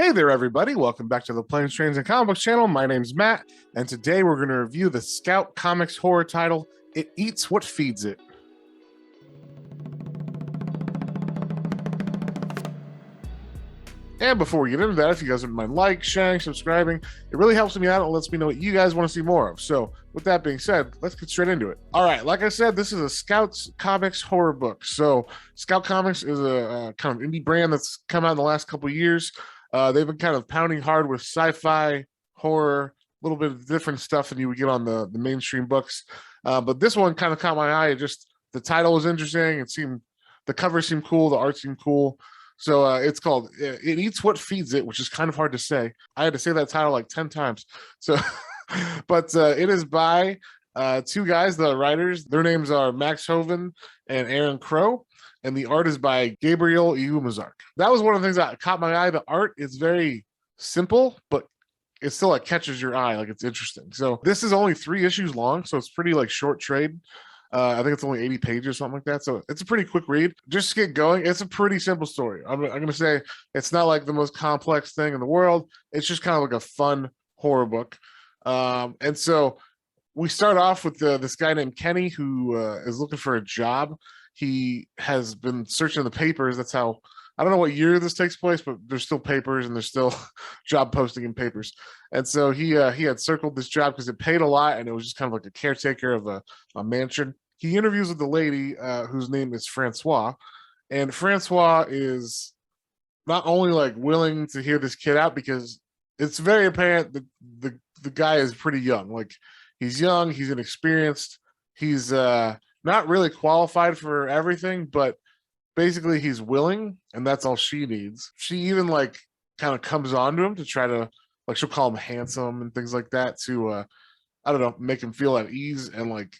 Hey there, everybody. Welcome back to the Planes, Trains, and Comic Books channel. My name's Matt, and today we're going to review the Scout Comics horror title, It Eats What Feeds It. And before we get into that, if you guys wouldn't mind sharing, subscribing, it really helps me out and lets me know what you guys want to see more of. So with that being said, let's get straight into it. All right, like I said, this is a Scouts Comics horror book. So Scout Comics is a kind of indie brand that's come out in the last couple of years. They've been kind of pounding hard with sci-fi, horror, a little bit of different stuff than you would get on the mainstream books. But this one kind of caught my eye. The title was interesting. The cover seemed cool. The art seemed cool. So it's called It Eats What Feeds It, which is kind of hard to say. I had to say that title like 10 times. So, but it is by two guys, the writers. Their names are Max Hoven and Aaron Crow. And the art is by Gabriel Iumazark. That was one of the things that caught my eye. The art is very simple, but it still like catches your eye. Like it's interesting. So this is only 3 issues long. So it's pretty like short trade. I think it's only 80 pages or something like that. So it's a pretty quick read. Just to get going. It's a pretty simple story. I'm going to say it's not like the most complex thing in the world. It's just kind of like a fun horror book. And so we start off with this guy named Kenny who is looking for a job. He has been searching the papers. That's how, I don't know what year this takes place, but there's still papers and there's still job posting in papers. And so he had circled this job because it paid a lot and it was just kind of like a caretaker of a mansion. He interviews with the lady whose name is Francois, and Francois is not only like willing to hear this kid out because it's very apparent that the guy is pretty young. Like he's young, he's inexperienced, he's not really qualified for everything, but basically he's willing, and that's all she needs. She even like kind of comes on to him to try to like she'll call him handsome and things like that to I don't know, make him feel at ease and like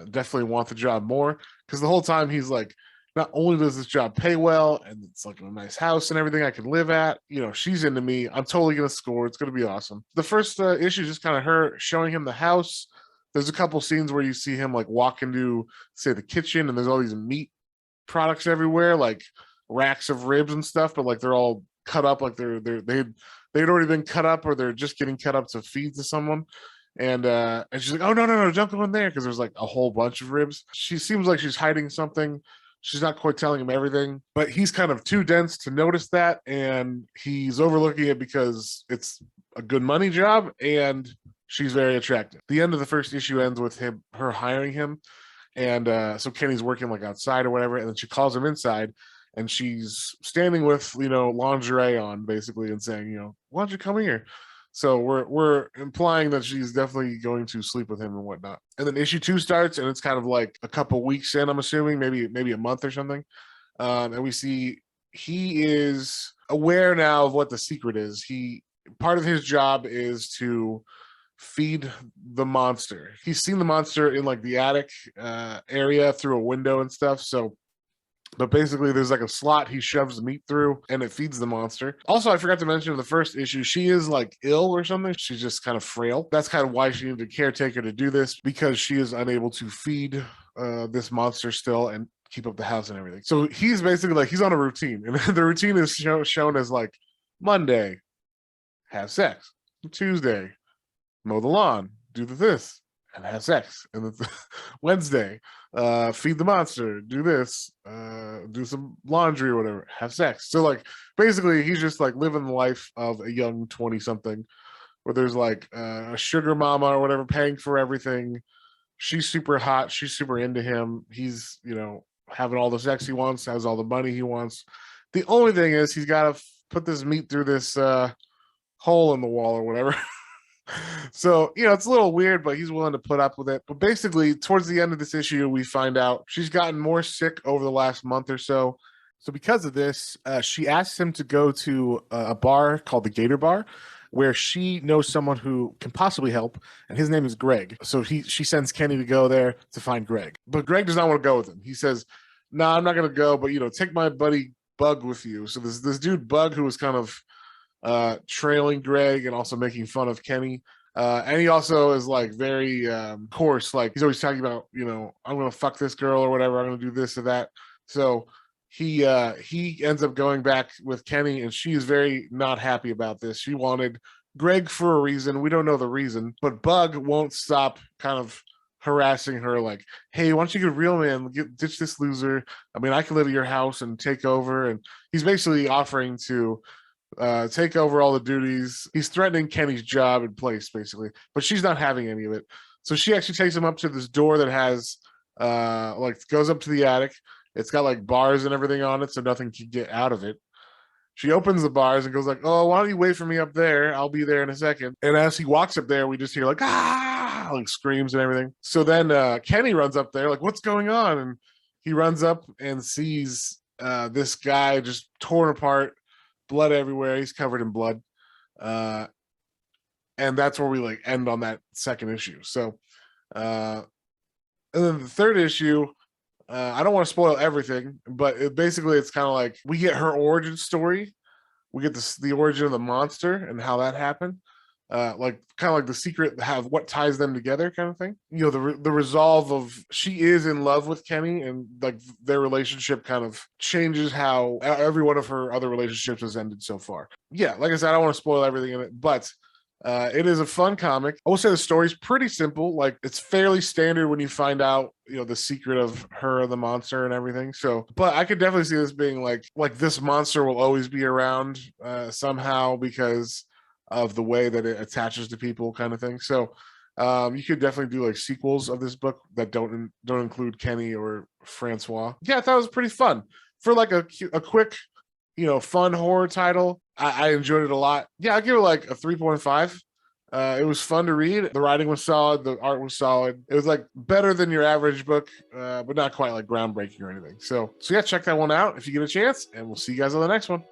definitely want the job more. Because the whole time he's like, not only does this job pay well and it's like a nice house and everything I can live at, she's into me. I'm totally gonna score. It's gonna be awesome. The first issue is just kind of her showing him the house. There's a couple scenes where you see him like walk into, say, the kitchen, and there's all these meat products everywhere, like racks of ribs and stuff, but like they're all cut up, like they'd already been cut up, or they're just getting cut up to feed to someone. And she's like, "Oh no, don't go in there," because there's like a whole bunch of ribs. She seems like she's hiding something. She's not quite telling him everything, but he's kind of too dense to notice that, and he's overlooking it because it's a good money job and she's very attractive. The end of the first issue ends with her hiring him, and so Kenny's working like outside or whatever, and then she calls him inside, and she's standing with lingerie on basically, and saying, "Why don't you come here?" So we're implying that she's definitely going to sleep with him and whatnot. And then issue 2 starts, and it's kind of like a couple weeks in, I'm assuming, maybe a month or something. And we see he is aware now of what the secret is. Part of his job is to feed the monster. He's seen the monster in like the attic area through a window and stuff. But basically there's like a slot he shoves the meat through and it feeds the monster. Also, I forgot to mention in the first issue, she is like ill or something. She's just kind of frail. That's kind of why she needed a caretaker to do this, because she is unable to feed this monster still and keep up the house and everything. So he's basically like, he's on a routine, and the routine is shown as like Monday, have sex. Tuesday, mow the lawn, do this, and have sex. And then Wednesday, feed the monster, do this, do some laundry or whatever, have sex. So like basically he's just like living the life of a young 20 something, where there's like a sugar mama or whatever paying for everything. She's super hot, she's super into him. He's having all the sex he wants, has all the money he wants. The only thing is he's got to put this meat through this hole in the wall or whatever. So it's a little weird, but he's willing to put up with it. But basically towards the end of this issue, we find out she's gotten more sick over the last month or so. So because of this, she asks him to go to a bar called the Gator Bar, where she knows someone who can possibly help, and his name is Greg. So she sends Kenny to go there to find Greg, but Greg does not want to go with him. He says, "No, I'm not going to go, but take my buddy Bug with you." So this dude Bug, who was kind of trailing Greg and also making fun of Kenny, and he also is like very coarse. Like he's always talking about, I'm gonna fuck this girl or whatever, I'm gonna do this or that. So he ends up going back with Kenny, and she is very not happy about this. She wanted Greg for a reason. We don't know the reason, but Bug won't stop kind of harassing her, like, hey, why don't you get a real man, ditch this loser. I mean, I can live at your house and take over. And he's basically offering to take over all the duties. He's threatening Kenny's job in place, basically, but she's not having any of it. So she actually takes him up to this door that has like goes up to the attic. It's got like bars and everything on it, so nothing can get out of it. She opens the bars and goes like, oh, why don't you wait for me up there? I'll be there in a second. And as he walks up there, we just hear like, ah, like screams and everything. So then Kenny runs up there like, what's going on? And he runs up and sees this guy just torn apart, blood everywhere. He's covered in blood. And that's where we like end on that second issue. So and then the third issue, I don't want to spoil everything, but basically it's kind of like we get her origin story. We get the origin of the monster and how that happened. Like kind of like the secret, have what ties them together, kind of thing. You know, the resolve of she is in love with Kenny, and like their relationship kind of changes how every one of her other relationships has ended so far. Yeah, like I said, I don't want to spoil everything in it, but it is a fun comic. I will say the story's pretty simple. Like it's fairly standard when you find out, you know, the secret of her, the monster, and everything. So, but I could definitely see this being like this monster will always be around somehow because of the way that it attaches to people, kind of thing. So, you could definitely do like sequels of this book that don't include Kenny or Francois. Yeah, I thought it was pretty fun for like a quick, you know, fun horror title. I enjoyed it a lot. Yeah, I'll give it like a 3.5. It was fun to read. The writing was solid. The art was solid. It was like better than your average book, but not quite like groundbreaking or anything. So yeah, check that one out if you get a chance, and we'll see you guys on the next one.